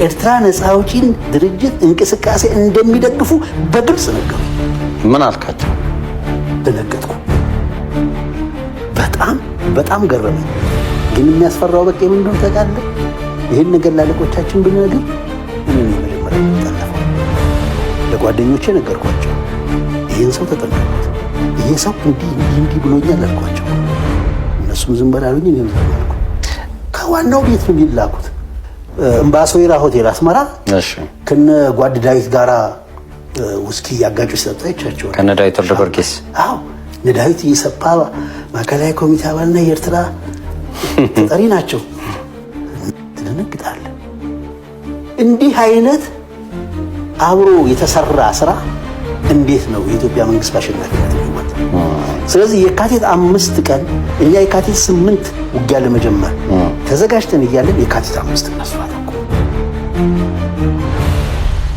የኤርትራ ነፃ አውጪን ድርጅት እንቅስቃሴ እንደሚደግፉ በግልጽ ነገሩ። ምን አልካቸው? ደነገጥኩ። በጣም ገረመኝ። ግን የሚያስፈራው በቃ ምን እንደሆነ ታውቃለህ? ይሄን ነገር ላለቆቻችን ብንነግር ምን መጀመሪያ ተጠለፈው ለጓደኞቼ ነገርኳቸው። ይሄን ሰው ተጠንቀቁት፣ ይሄ ሰው እንዲህ ብሎኛል አልኳቸው። እነሱም ዝም በላሉኝ። እኔም ዝም አልኩ። ከዋናው ቤት ነው የሚላኩት እምባሶይራ ሆቴል አስመራ። እሺ ከነ ጓድ ዳዊት ጋራ ውስኪ ያጋጩ ሲጠጣቸው ከነ ዳዊት ወልደጊዮርጊስ። አዎ ዳዊት የሰፓ ማዕከላዊ ኮሚቴ አባልና የኤርትራ ተጠሪ ናቸው። ትደነግጣለህ። እንዲህ አይነት አብሮ የተሰራ ስራ እንዴት ነው የኢትዮጵያ መንግስት አሸናፊነት ይወጣ? ስለዚህ የካቲት 5 ቀን እኛ የካቲት 8 ውጊያ ለመጀመር ተዘጋጅተን እያለን የካቲት 5 እናስፋታኩ